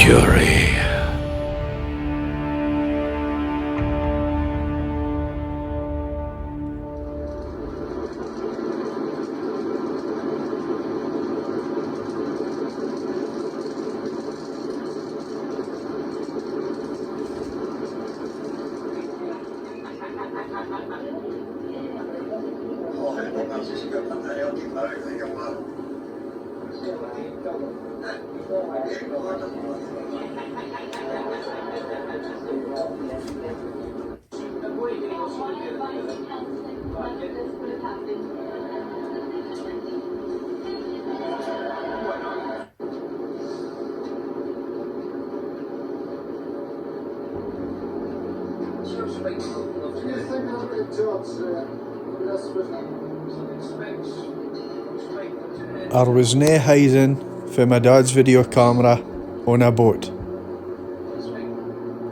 Fury. There was nae hiding for my dad's video camera on a boat.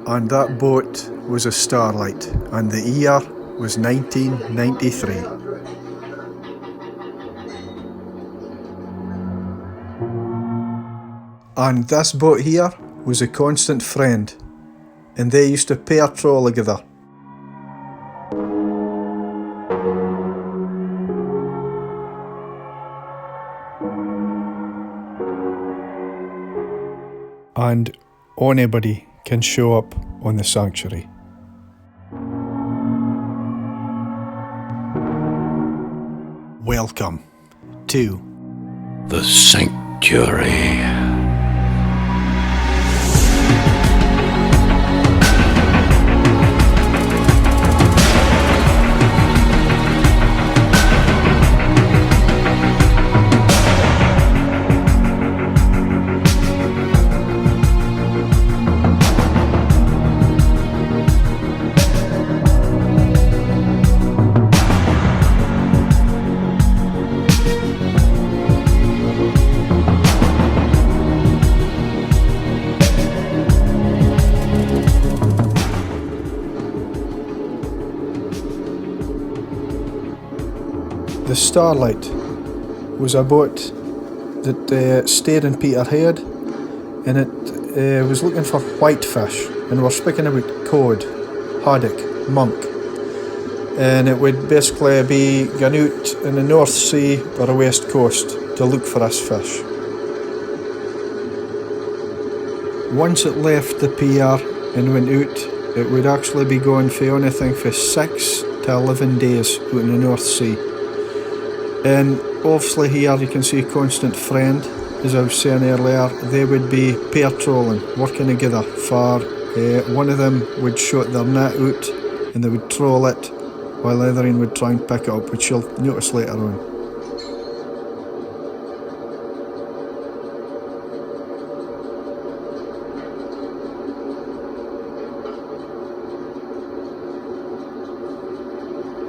And that boat was a Starlight, and the year was 1993. And this boat here was a constant friend, and they used to patrol together. And anybody can show up on the sanctuary. Welcome to The Sanctuary. The Starlight was a boat that stayed in Peterhead, and it was looking for whitefish, and we're speaking about cod, haddock, monk, and it would basically be going out in the North Sea or the West Coast to look for this fish. Once it left the pier and went out, it would actually be going for anything for 6 to 11 days out in the North Sea. And obviously here you can see a constant friend, as I was saying earlier. They would be pair trolling, working together for one of them would shoot their net out and they would troll it while the other one would try and pick it up, which you'll notice later on.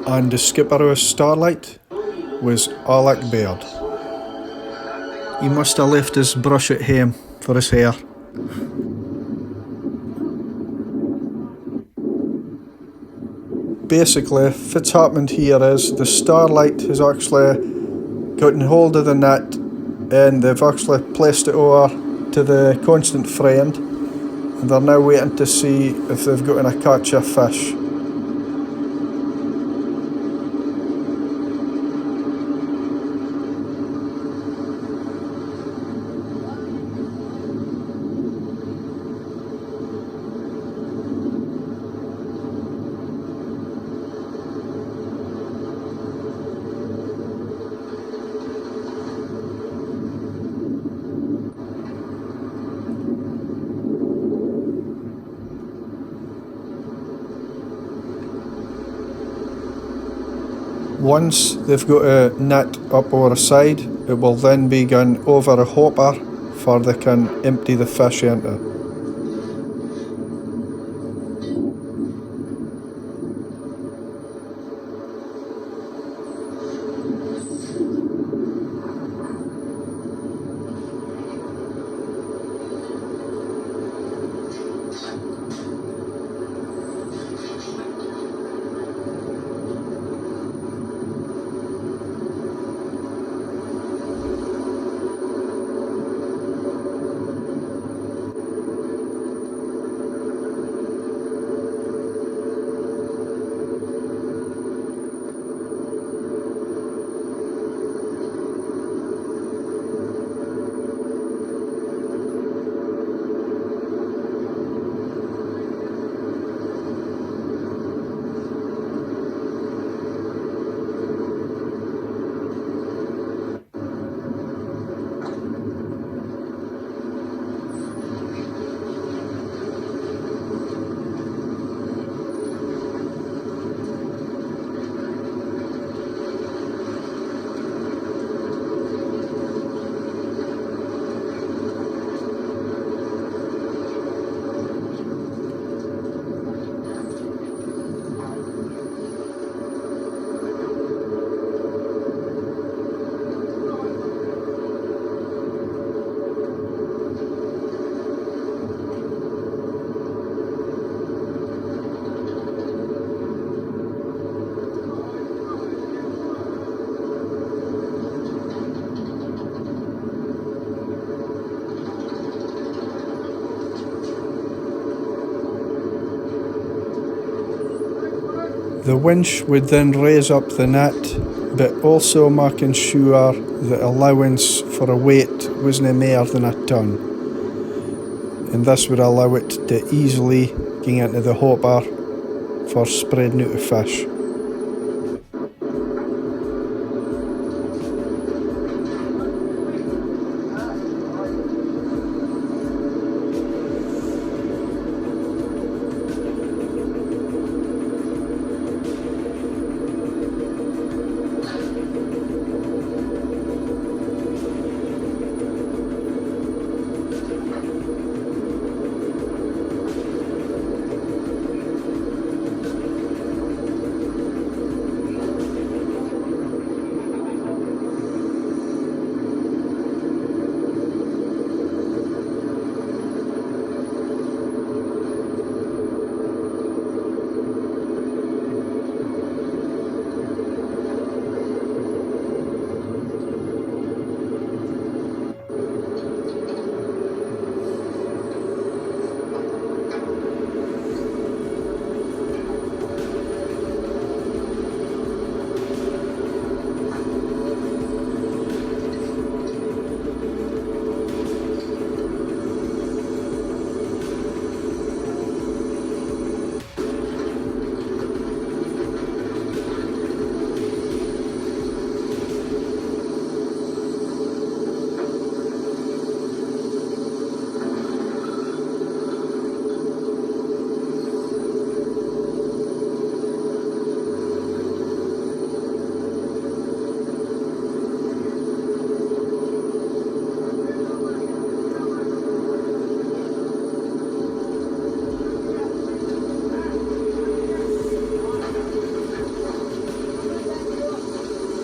And the skipper of Starlight was Alec Baird. He must have left his brush at home for his hair. Basically, what's happened here is the Starlight has actually gotten hold of the net and they've actually placed it over to the constant friend, and they're now waiting to see if they've got to catch a fish. Once they've got a net up over the side, it will then be gone over a hopper for they can empty the fish into. The winch would then raise up the net, but also making sure the allowance for a weight wasn't more than a ton. And this would allow it to easily get into the hopper for spreading out the fish.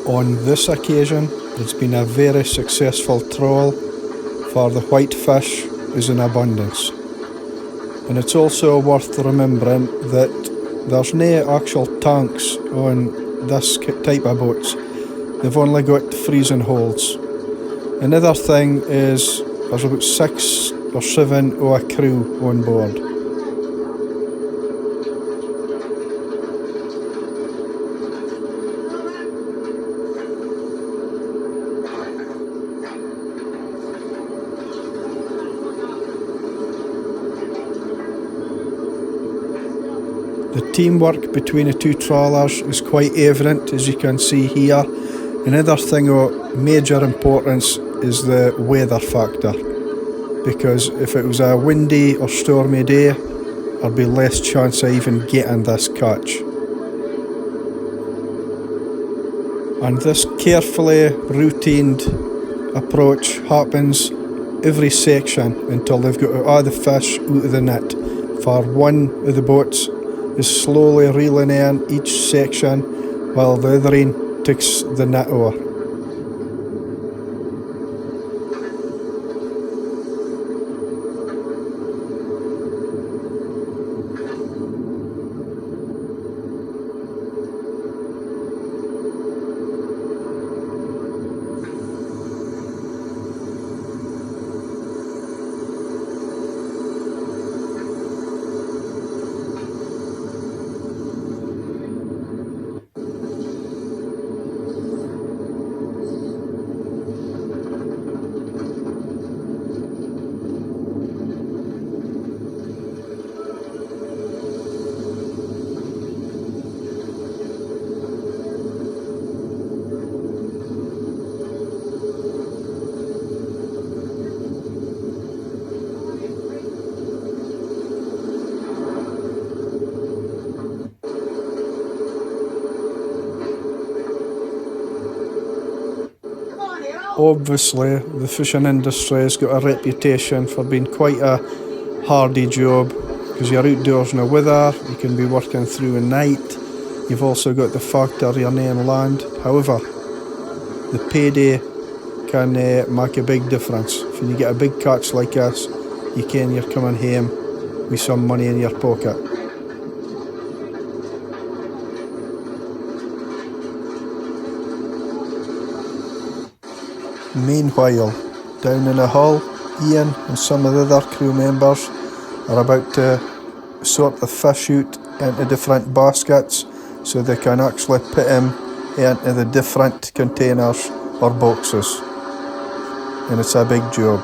On this occasion, it's been a very successful trawl, for the whitefish is in abundance. And it's also worth remembering that there's no actual tanks on this type of boats. They've only got freezing holes. Another thing is there's about 6 or 7 of a crew on board. The teamwork between the two trawlers is quite evident, as you can see here. Another thing of major importance is the weather factor, because if it was a windy or stormy day, there'd be less chance of even getting this catch. And this carefully routined approach happens every section until they've got all the fish out of the net, for one of the boats is slowly reeling in each section while the other end takes the net over. Obviously, the fishing industry has got a reputation for being quite a hardy job, because you're outdoors in the weather, you can be working through the night, you've also got the factor you're near land. However, the payday can make a big difference. If you get a big catch like this, you can you're coming home with some money in your pocket. Meanwhile, down in the hull, Ian and some of the other crew members are about to sort the fish out into different baskets so they can actually put them into the different containers or boxes. And it's a big job.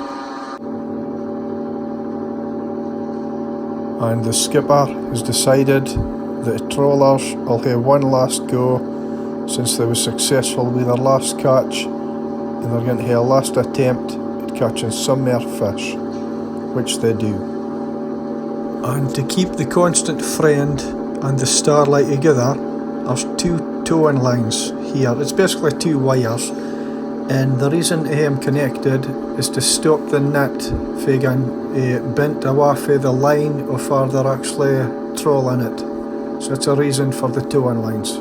And the skipper has decided that the trawlers will have one last go, since they were successful with their last catch, and they're going to have a last attempt at catching some more fish, which they do. And to keep the Constant Friend and the Starlight together, there's 2 towing lines here. It's basically 2 wires, and the reason to have them connected is to stop the net from getting bent away from the line or further actually trolling it. So it's a reason for the towing lines.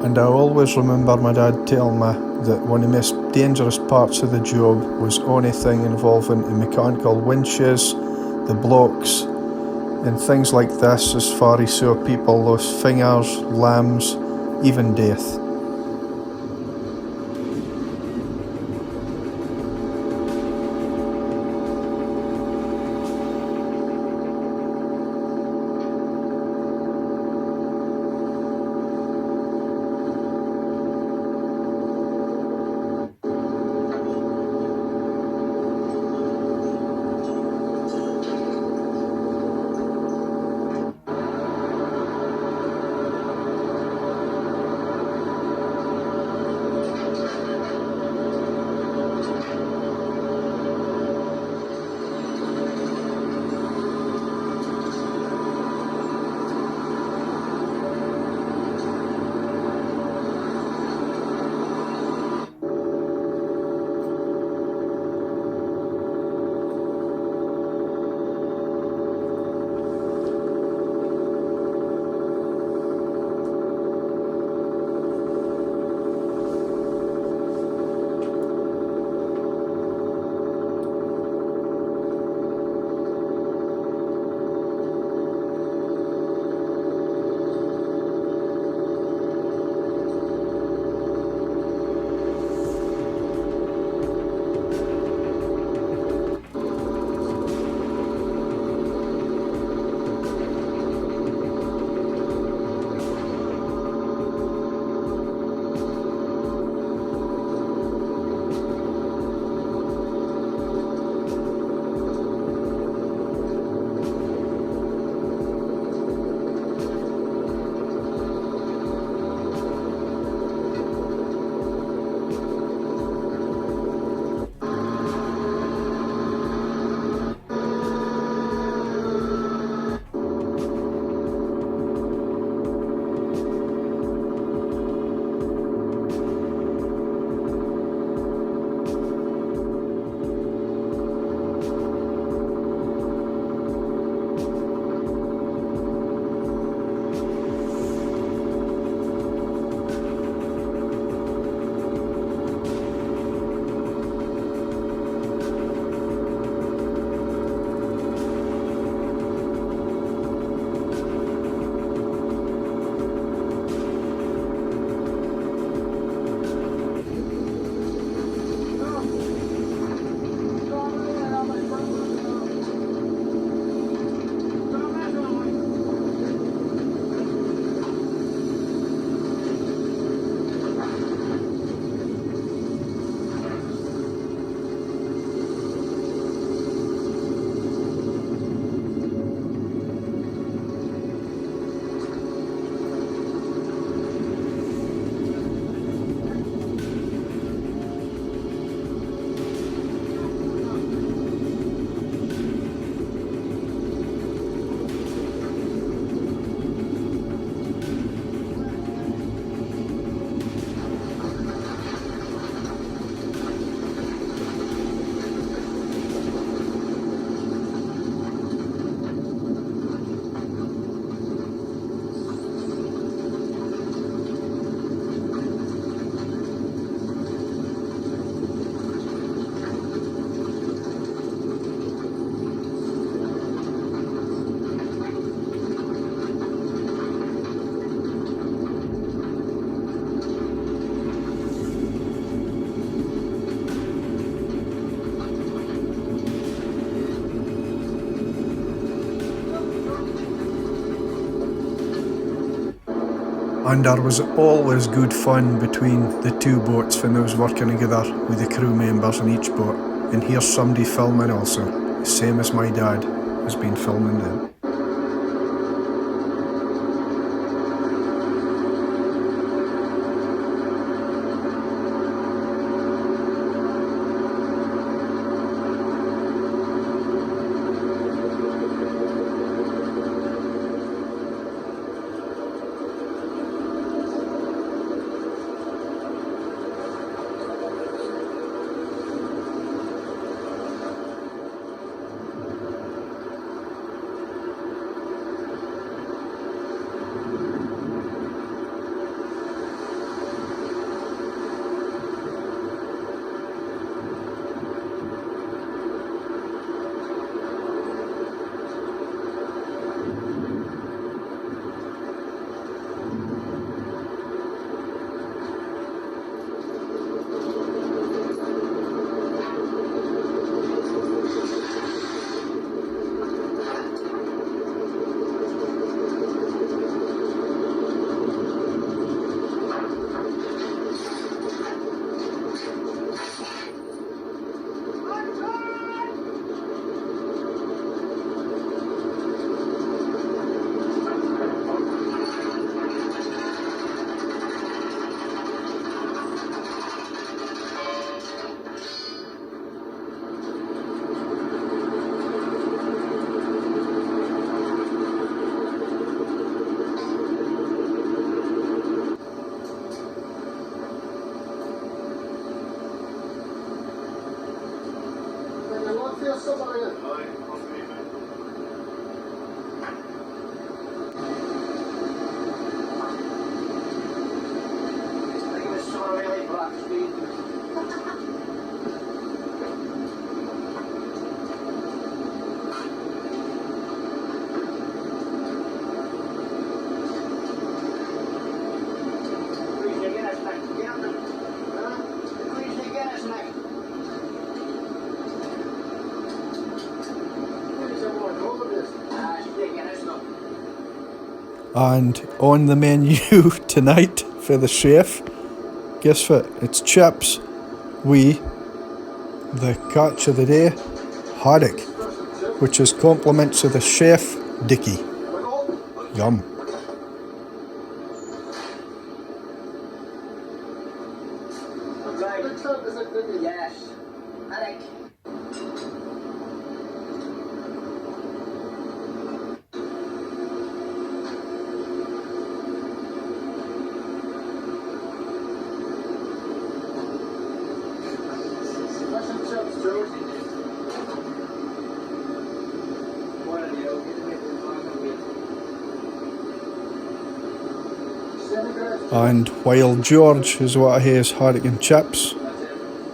And I always remember my dad telling me that one of the most dangerous parts of the job was anything involving the mechanical winches, the blocks, and things like this, as far as so people lost fingers, limbs, even death. And there was always good fun between the two boats when they was working together with the crew members in each boat. And here's somebody filming also, the same as my dad has been filming them. And on the menu tonight for the chef, guess what? It's chips. The catch of the day, haddock, which is compliments of the chef, Dickie. Yum. Yes, haddock. And while George is what I hear is haddock and chips,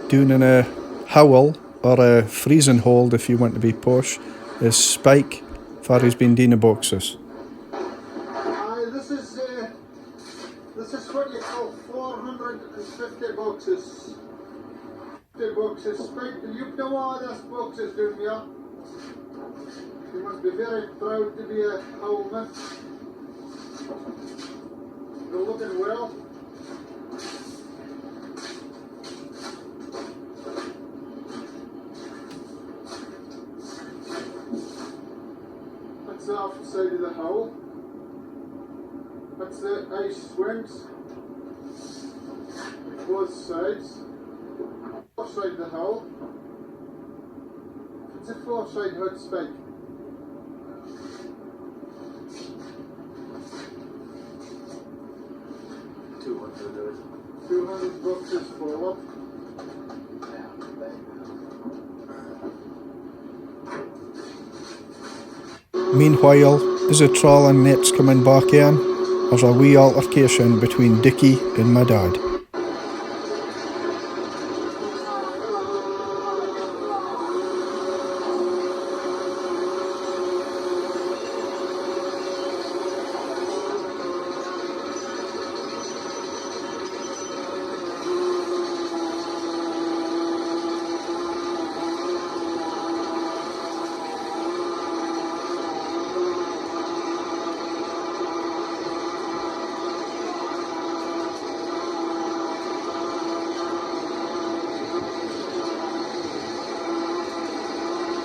down in a howl or a freezing hold if you want to be posh, is Spike for he's been doing the boxes. This is what you call 450 boxes. 50 boxes. Spike, you know all these boxes down here. You must be very proud to be a Howlmouth. You're looking well. That's the opposite side of the howl. That's the ice swings. Both sides. Four side the howl. It's a four side hood spike. $200 boxes forward. Meanwhile, as the trawling net's coming back in, there's a wee altercation between Dickie and my dad.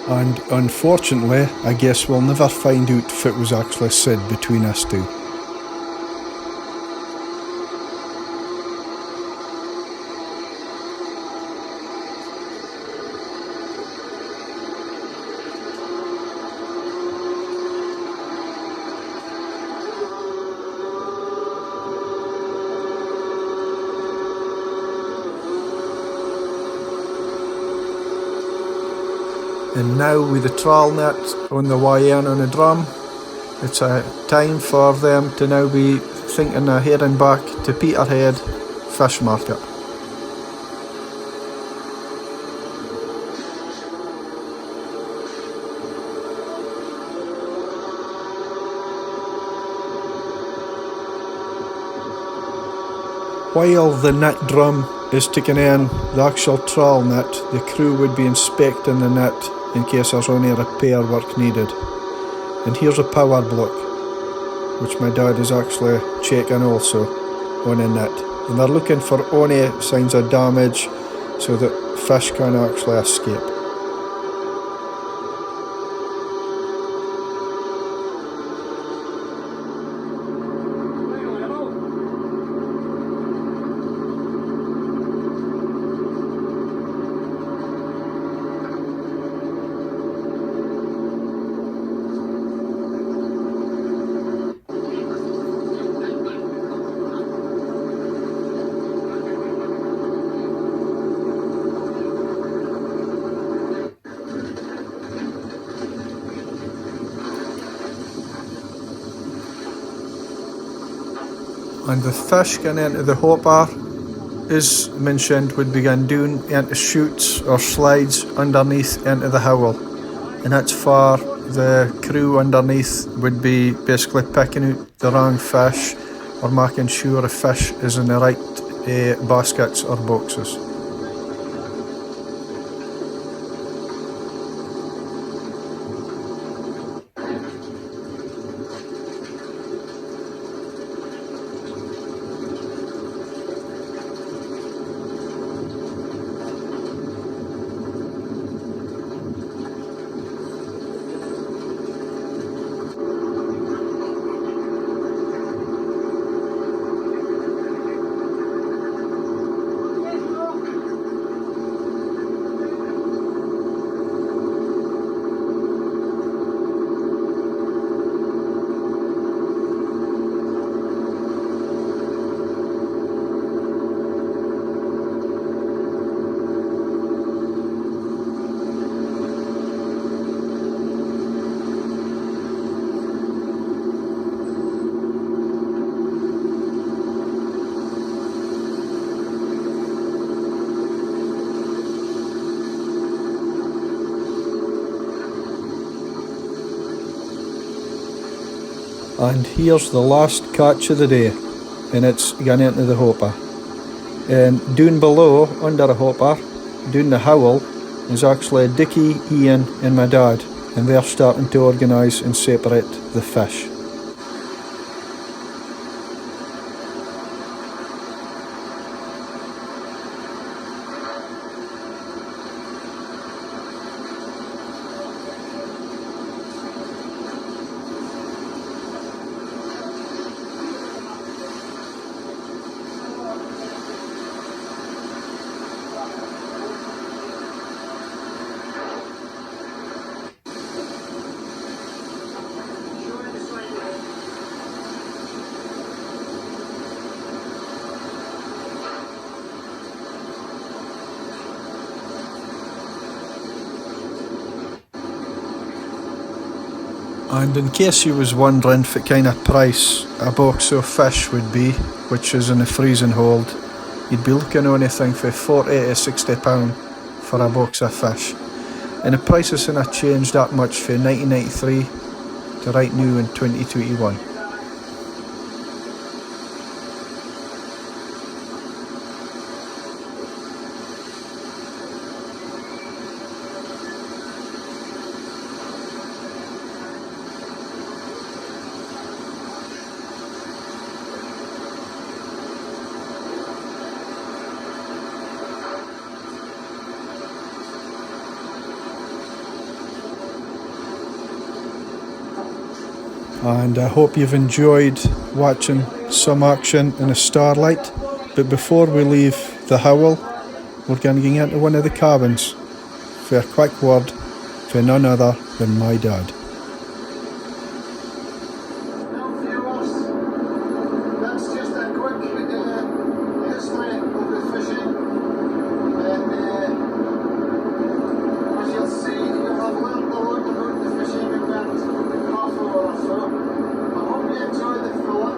And unfortunately, I guess we'll never find out if it was actually said between us two. And now with the trawl net on the way in on the drum, it's a time for them to now be thinking of heading back to Peterhead Fish Market. While the net drum is taking in the actual trawl net, the crew would be inspecting the net in case there's any repair work needed. And here's a power block, which my dad is actually checking also on a net. And they're looking for any signs of damage so that fish can actually escape. And the fish going into the hopper, as mentioned, would begin down into chutes or slides underneath into the howel. And that's for the crew underneath would be basically picking out the wrong fish or making sure the fish is in the right baskets or boxes. And here's the last catch of the day, and it's gone into the hopper. And down below, under the hopper, down the howel, is actually Dickie, Ian and my dad, and they're starting to organise and separate the fish. And in case you was wondering what kind of price a box of fish would be, which is in a freezing hold, you'd be looking on anything for £40 to £60 for a box of fish. And the prices haven't changed that much from 1993 to right now in 2021. and I hope you've enjoyed watching some action in a Starlight. But before we leave the Howl, we're going to get into one of the cabins for a quick word for none other than my dad. Now, viewers, that's just a quick history of the fishing. And as you'll see, you have learned a lot about the fishing in that half hour or so. I hope you enjoyed the film.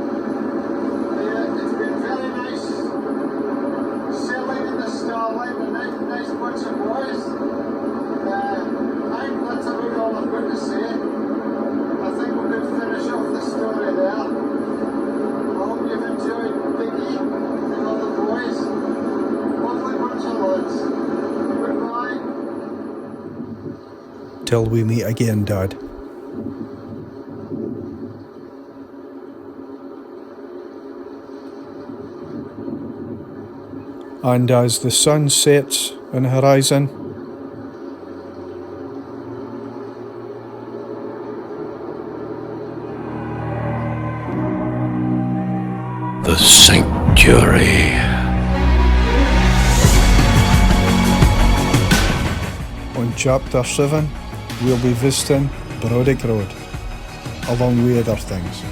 It's been very nice sailing in the Starlight, a nice bunch of boys. That's about all I've got to say. I think we could finish off the story there. I hope you've enjoyed Biggie and all the boys. Lovely bunch of lads. Goodbye. Till we meet again, Dad. And as the sun sets on the horizon, The Sanctuary. on Chapter 7, we'll be visiting Brodick Road, along with other things.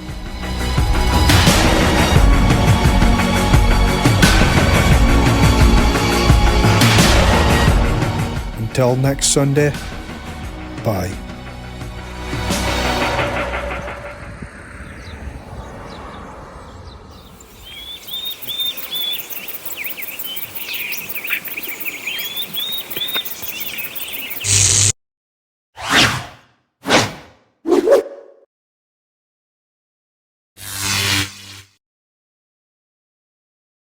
Until next Sunday, bye.